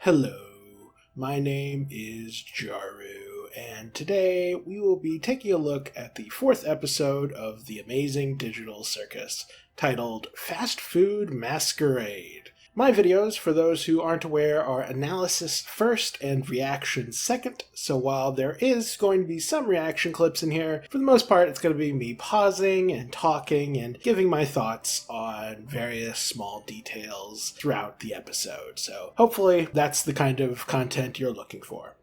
Hello, my name is Jaru, and today we will be taking a look at the fourth episode of the amazing digital circus, titled Fast Food Masquerade. My videos, for those who aren't aware, are analysis first and reaction second, so while there is going to be some reaction clips in here, for the most part it's going to be me pausing and talking and giving my thoughts on various small details throughout the episode. So hopefully that's the kind of content you're looking for.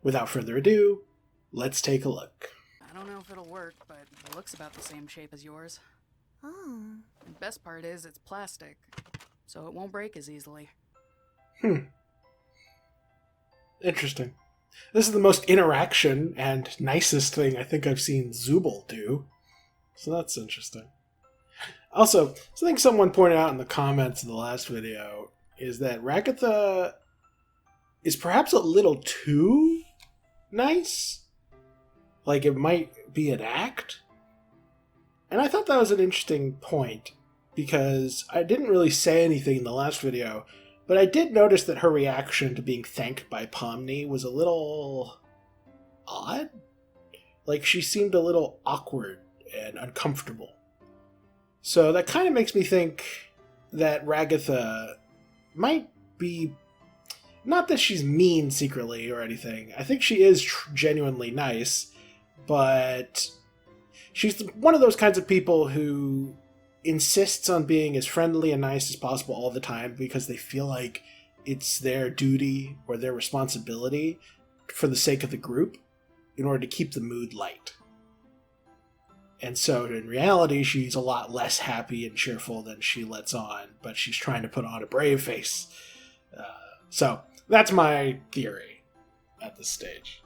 Without further ado, let's take a look. I don't know if it'll work, but it looks about the same shape as yours. Oh. The best part is it's plastic, so it won't break as easily. Interesting. This is the most interaction and nicest thing I think I've seen Zooble do. So that's interesting. Also, something someone pointed out in the comments of the last video is that Ragatha is perhaps a little too nice. Like it might be an act. And I thought that was an interesting point, because I didn't really say anything in the last video, but I did notice that her reaction to being thanked by Pomni was a little odd. Like, she seemed a little awkward and uncomfortable. So that kind of makes me think that Ragatha might be... Not that she's mean secretly or anything. I think she is genuinely nice, but she's one of those kinds of people who insists on being as friendly and nice as possible all the time because they feel like it's their duty or their responsibility for the sake of the group in order to keep the mood light. And so in reality, she's a lot less happy and cheerful than she lets on, but she's trying to put on a brave face. So that's my theory at this stage.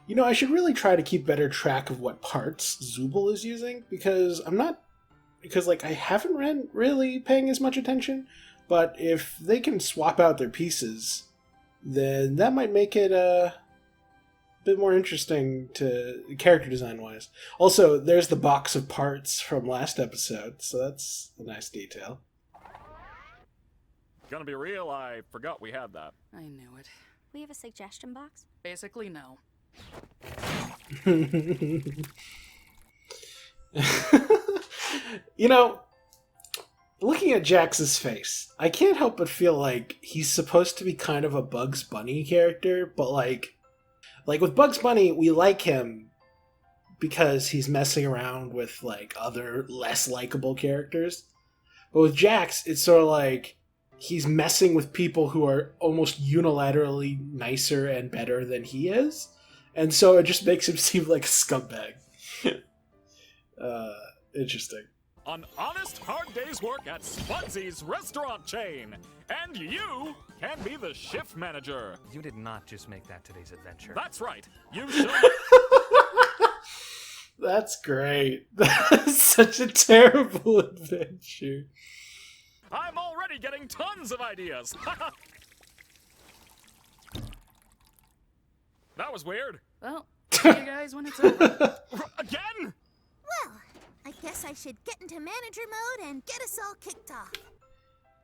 You know, I should really try to keep better track of what parts Zooble is using, because I haven't been really paying as much attention, but if they can swap out their pieces, then that might make it a bit more interesting to character design wise. Also, there's the box of parts from last episode, so that's a nice detail. Gonna be real, I forgot we had that. I knew it. We have a suggestion box? Basically, no. You know, looking at Jax's face, I can't help but feel like he's supposed to be kind of a Bugs Bunny character, but like with Bugs Bunny, we like him because he's messing around with like other less likable characters. But with Jax, it's sort of like he's messing with people who are almost unilaterally nicer and better than he is. And so it just makes him seem like a scumbag. Interesting. An honest, hard day's work at Spudsy's restaurant chain. And you can be the shift manager. You did not just make that today's adventure. That's right. You should. That's great. That's such a terrible adventure. I'm already getting tons of ideas. That was weird. Well, see you guys when it's over. Again? Well, I guess I should get into manager mode and get us all kicked off.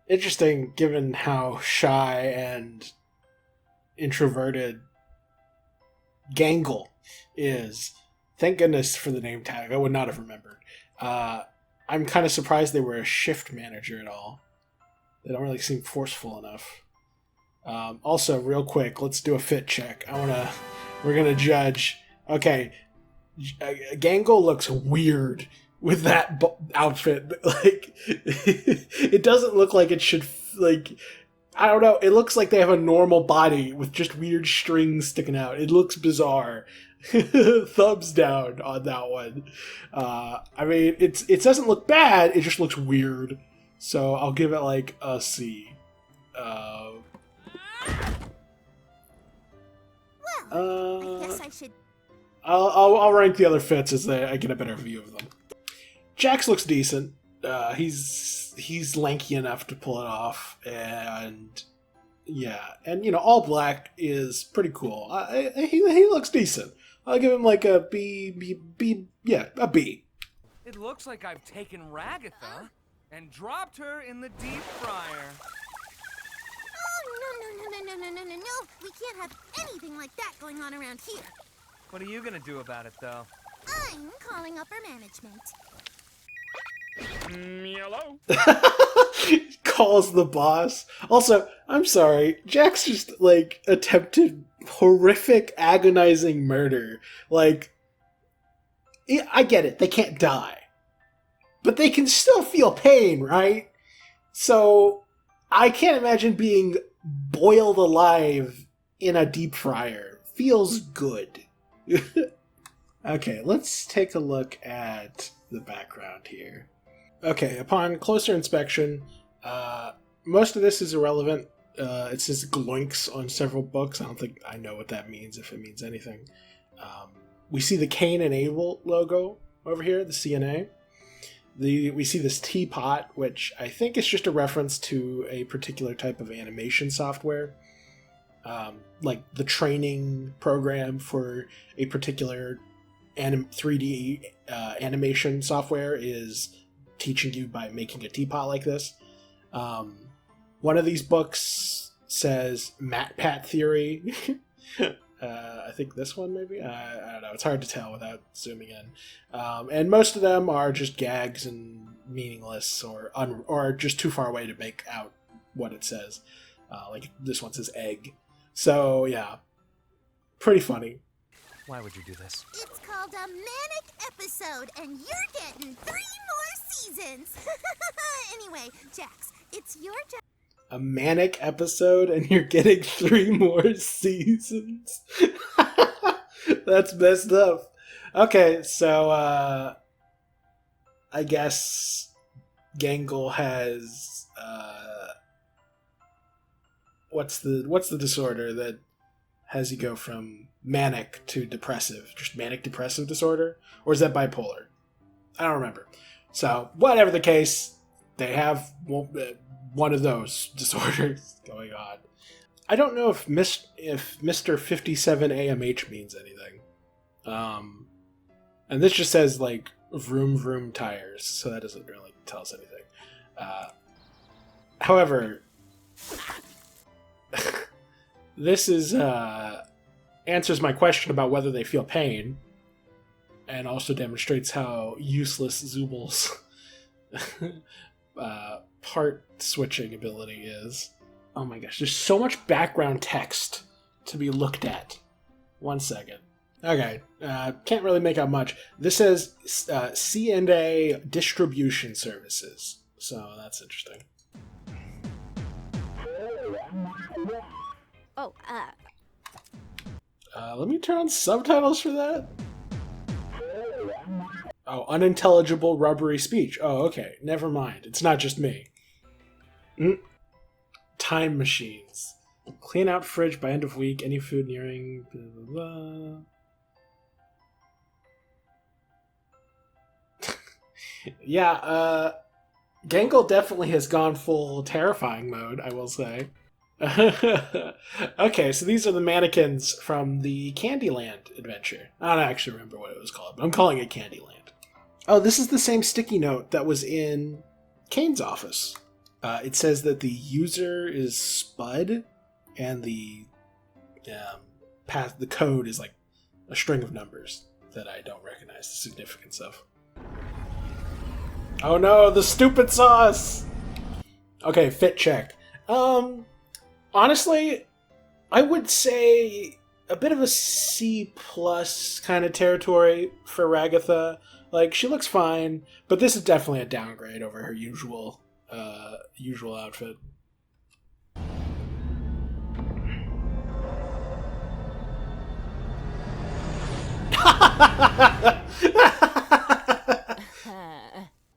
Interesting, given how shy and introverted Gangle is. Thank goodness for the name tag. I would not have remembered. I'm kind of surprised they were a shift manager at all. They don't really seem forceful enough. Also, real quick, let's do a fit check. We're gonna judge. Okay, Gangle looks weird with that outfit. Like, it doesn't look like it should. Like, I don't know. It looks like they have a normal body with just weird strings sticking out. It looks bizarre. Thumbs down on that one. I mean, it doesn't look bad. It just looks weird. So I'll give it like a C. Well, I guess I should... I'll rank the other fits as I get a better view of them. Jax looks decent. He's lanky enough to pull it off, and yeah, and you know, all black is pretty cool. He looks decent. I'll give him like a B. Yeah, a B. It looks like I've taken Ragatha and dropped her in the deep fryer. Oh, no, No. We can't have anything like that going on around here. What are you gonna do about it, though? I'm calling upper management. Hello? Calls the boss. Also, I'm sorry, Jack's just, like, attempted horrific, agonizing murder. Like, I get it, they can't die. But they can still feel pain, right? So, I can't imagine being boiled alive in a deep fryer. Feels good. Okay, let's take a look at the background here. Okay, upon closer inspection, most of this is irrelevant. It says gloinks on several books. I don't think I know what that means, if it means anything. We see the Cain and Abel logo over here, the CNA. We see this teapot, which I think is just a reference to a particular type of animation software. Like the training program for a particular 3D animation software is teaching you by making a teapot like this. One of these books says MatPat Theory. I think this one maybe? I don't know. It's hard to tell without zooming in. And most of them are just gags and meaningless or just too far away to make out what it says. Like this one says egg. So, yeah. Pretty funny. Why would you do this? It's called a manic episode, and you're getting 3 more seasons. Anyway, Jax, it's your job. A manic episode, and you're getting 3 more seasons. That's messed up. Okay, so, I guess Gangle has, what's the disorder that has you go from manic to depressive? Just manic depressive disorder? Or is that bipolar? I don't remember. So, whatever the case, they have one of those disorders going on. I don't know if Mr. 57 AMH means anything. And this just says, like, vroom vroom tires, so that doesn't really tell us anything. However, this is answers my question about whether they feel pain, and also demonstrates how useless Zubal's part switching ability is. Oh my gosh, there's so much background text to be looked at. 1 second. Okay, can't really make out much. This says C&A Distribution Services, so that's interesting. Oh, Let me turn on subtitles for that. Oh, unintelligible rubbery speech. Oh, okay. Never mind. It's not just me. Time machines. Clean out fridge by end of week. Any food nearing... Blah, blah, blah. Yeah, Gangle definitely has gone full terrifying mode, I will say. Okay, so these are the mannequins from the Candyland adventure. I don't actually remember what it was called, but I'm calling it Candyland. Oh, this is the same sticky note that was in Kane's office. It says that the user is Spud, and the code is like a string of numbers that I don't recognize the significance of. Oh no, the stupid sauce! Okay, fit check. Honestly, I would say a bit of a C+ kind of territory for Ragatha. Like, she looks fine, but this is definitely a downgrade over her usual outfit.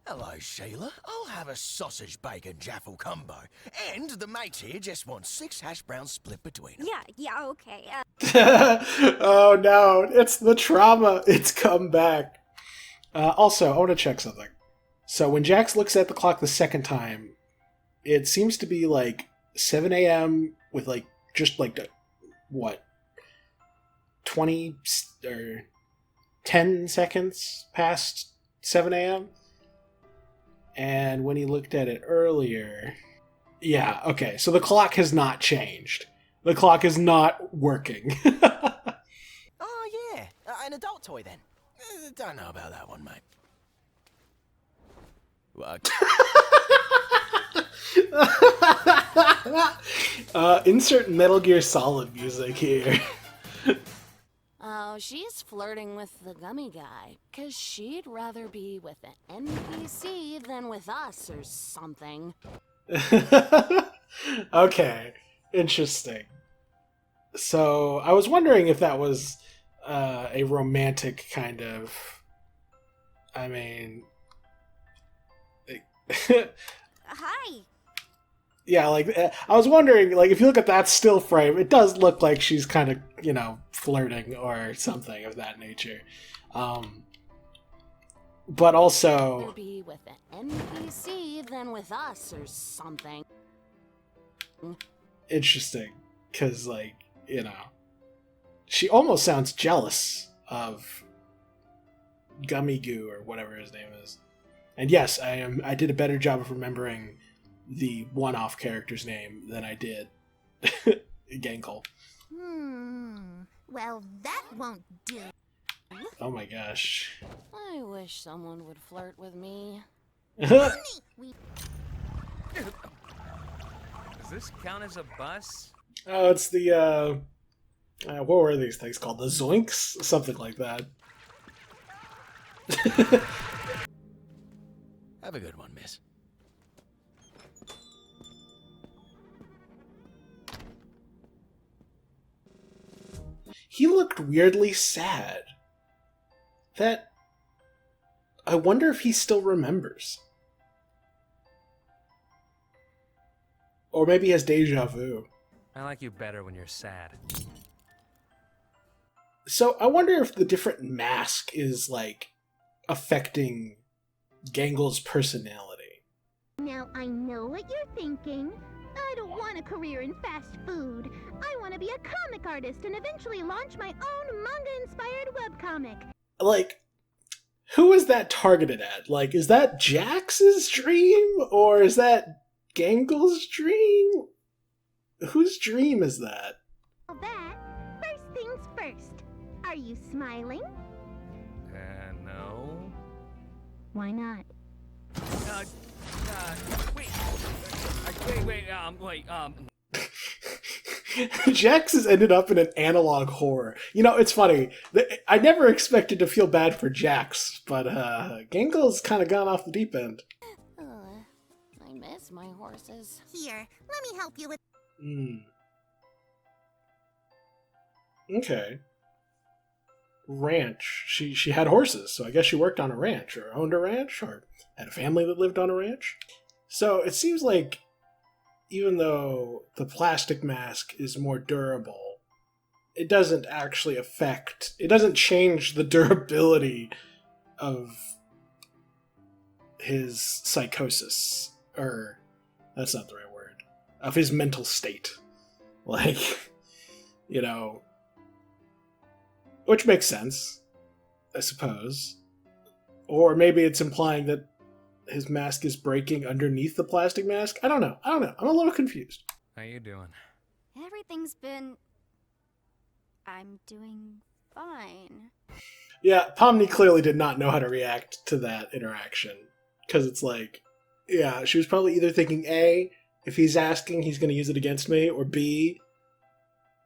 Hello, Sheila. I'll have a sausage bacon jaffle combo. And the mates here just want 6 hash browns split between them. yeah, okay. Oh no, it's the trauma. It's come back. Also, I want to check something. So when Jax looks at the clock the second time, it seems to be like 7 a.m. with like, just like, what? 20 or 10 seconds past 7 a.m.? And when he looked at it earlier... Yeah, okay, so the clock has not changed. The clock is not working. Oh, yeah. An adult toy, then. Don't know about that one, mate. Well, Insert Metal Gear Solid music here. Oh, she's flirting with the gummy guy, 'cause she'd rather be with an NPC than with us or something. Okay, interesting. So I was wondering if that was a romantic kind of. I mean, Hi. yeah, like I was wondering, like if you look at that still frame, it does look like she's kind of flirting or something of that nature. But Rather also, be with an NPC than with us or something. interesting because she almost sounds jealous of Gummy Goo or whatever his name is. And yes, I did a better job of remembering the one-off character's name than I did Gankle. Well, that won't do. Oh my gosh. I wish someone would flirt with me. Does this count as a bus? Oh, it's the what were these things called? The Zoinks? Something like that. have a good one, miss. He looked weirdly sad. That... I wonder if he still remembers. Or maybe he has deja vu. I like you better when you're sad. So I wonder if the different mask is, like, affecting Gangle's personality. Now, I know what you're thinking. I don't want a career in fast food. I want to be a comic artist and eventually launch my own manga-inspired webcomic. Like, who is that targeted at? Like, is that Jax's dream? Or is that Gangle's dream? Whose dream is that? All that, first things first. Are you smiling? No. Why not? Wait. Jax has ended up in an analog horror. You know, it's funny. I never expected to feel bad for Jax, but Gangle's kind of gone off the deep end. I miss my horses. Here, let me help you with... Okay. Ranch. She had horses, so I guess she worked on a ranch, or owned a ranch, or had a family that lived on a ranch. So it seems like even though the plastic mask is more durable, it doesn't actually it doesn't change the durability of his psychosis. Or, that's not the right word. Of his mental state. Like, you know... Which makes sense, I suppose. Or maybe it's implying that his mask is breaking underneath the plastic mask? I don't know. I'm a little confused. How you doing? Everything's been... I'm doing fine. Yeah, Pomni clearly did not know how to react to that interaction. Because it's like, yeah, she was probably either thinking, A, if he's asking, he's going to use it against me, or B,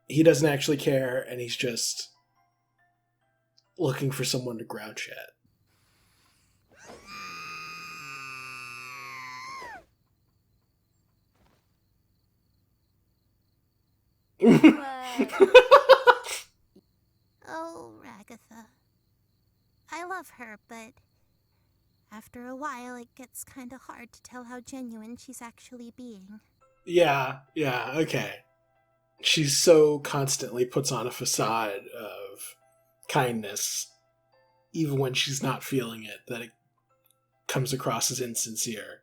he doesn't actually care, and he's just looking for someone to grouch at. Oh, Ragatha. I love her, but after a while it gets kinda hard to tell how genuine she's actually being. Yeah, okay. She so constantly puts on a facade of kindness, even when she's not feeling it, that it comes across as insincere.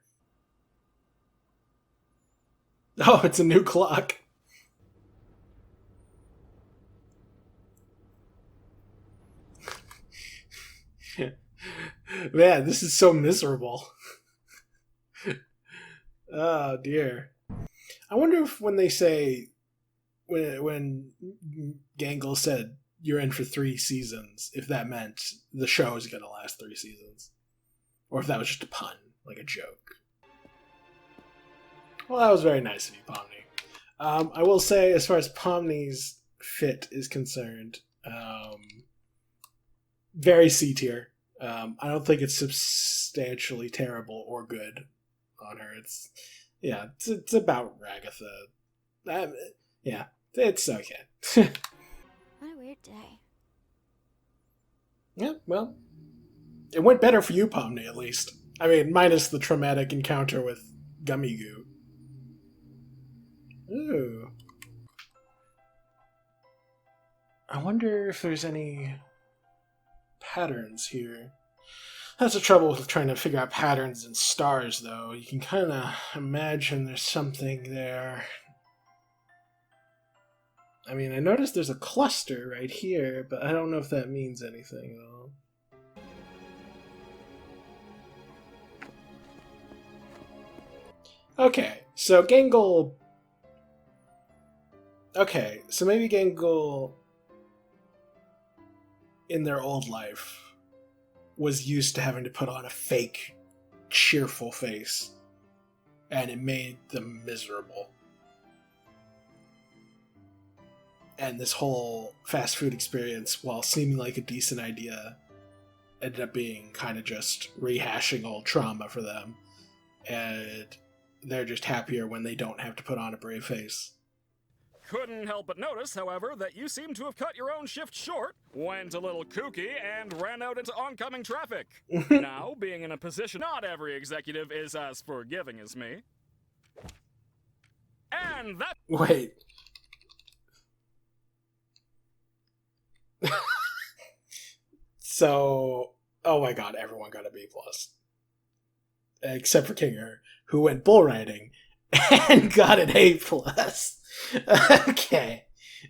Oh, it's a new clock. Man, this is so miserable. Oh, dear. I wonder if when they say when Gangle said you're in for 3 seasons, if that meant the show is going to last 3 seasons. Or if that was just a pun, like a joke. Well, that was very nice of you, Pomni. I will say, as far as Pomni's fit is concerned, very C tier. I don't think it's substantially terrible or good on her. It's about Ragatha. Yeah, it's okay. What a weird day. Yeah, well, it went better for you, Pomni, at least. I mean, minus the traumatic encounter with Gummy Goo. Ooh. I wonder if there's any patterns here. That's the trouble with trying to figure out patterns in stars, though. You can kind of imagine there's something there. I mean, I noticed there's a cluster right here, but I don't know if that means anything at all. Okay, so Gangle... Okay, so maybe Gangle, in their old life, was used to having to put on a fake, cheerful face, and it made them miserable. And this whole fast food experience, while seeming like a decent idea, ended up being kind of just rehashing old trauma for them. And they're just happier when they don't have to put on a brave face. Couldn't help but notice, however, that you seem to have cut your own shift short, went a little kooky, and ran out into oncoming traffic. Now, being in a position not every executive is as forgiving as me. And that... Wait. So, oh my god, everyone got a B+. Except for Kinger, who went bull riding and got an A+.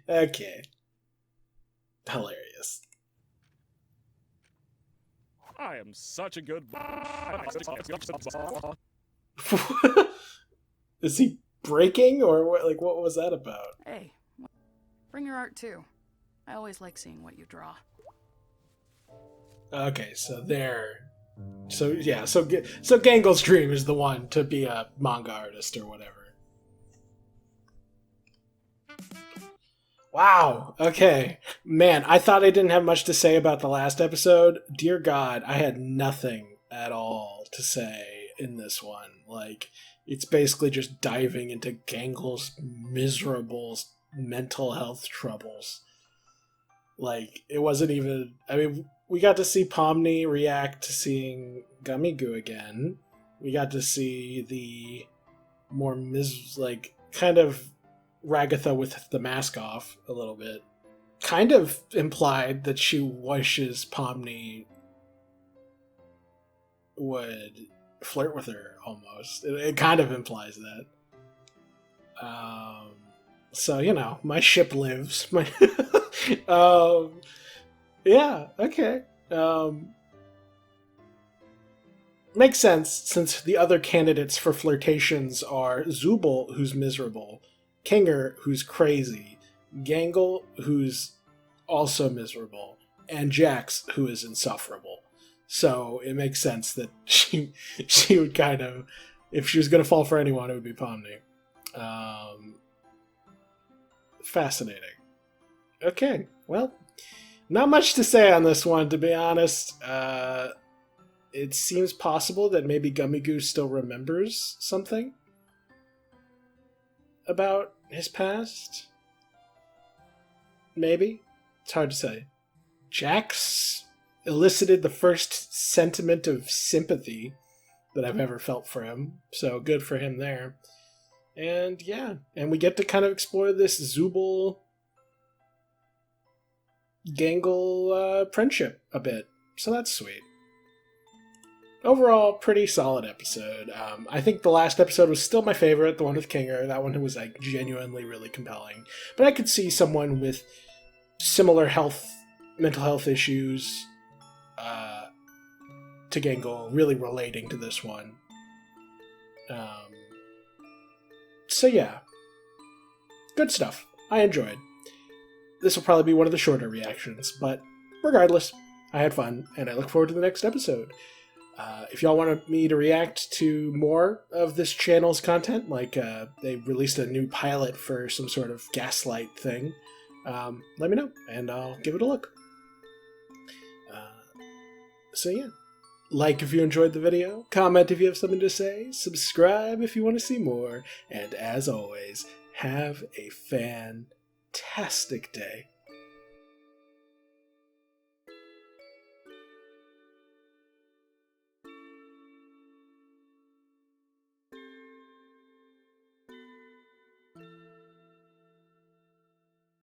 Okay. Hilarious. I am such a good... Is he breaking, or what? Like, what was that about? Hey, bring your art too. I always like seeing what you draw. Okay, so there. So yeah, so Gangle's dream is the one to be a manga artist or whatever. Wow. Okay, man, I thought I didn't have much to say about the last episode. Dear God, I had nothing at all to say in this one. Like, it's basically just diving into Gangle's miserable mental health troubles. Like, it wasn't even... I mean, we got to see Pomni react to seeing Gummy Goo again. We got to see the more kind of Ragatha with the mask off a little bit. Kind of implied that she wishes Pomni would flirt with her, almost. It kind of implies that. So, you know, my ship lives. Yeah, okay. Makes sense, since the other candidates for flirtations are Zubul, who's miserable, Kinger, who's crazy, Gangle, who's also miserable, and Jax, who is insufferable. So it makes sense that she would kind of, if she was going to fall for anyone, it would be Pomni. Fascinating. Okay, well, not much to say on this one, to be honest. It seems possible that maybe Gummy Goo still remembers something about his past. Maybe. It's hard to say. Jax elicited the first sentiment of sympathy that I've ever felt for him, so good for him there. And yeah, and we get to kind of explore this Zubul Gangle friendship a bit, so that's sweet. Overall, pretty solid episode. I think the last episode was still my favorite, the one with Kinger. That one was like genuinely really compelling. But I could see someone with similar mental health issues to Gangle really relating to this one. So yeah, good stuff. I enjoyed. This will probably be one of the shorter reactions, but regardless, I had fun, and I look forward to the next episode. If y'all want me to react to more of this channel's content, like they released a new pilot for some sort of Gaslight thing, let me know, and I'll give it a look. So yeah, like if you enjoyed the video, comment if you have something to say, subscribe if you want to see more, and as always, have a fantastic day.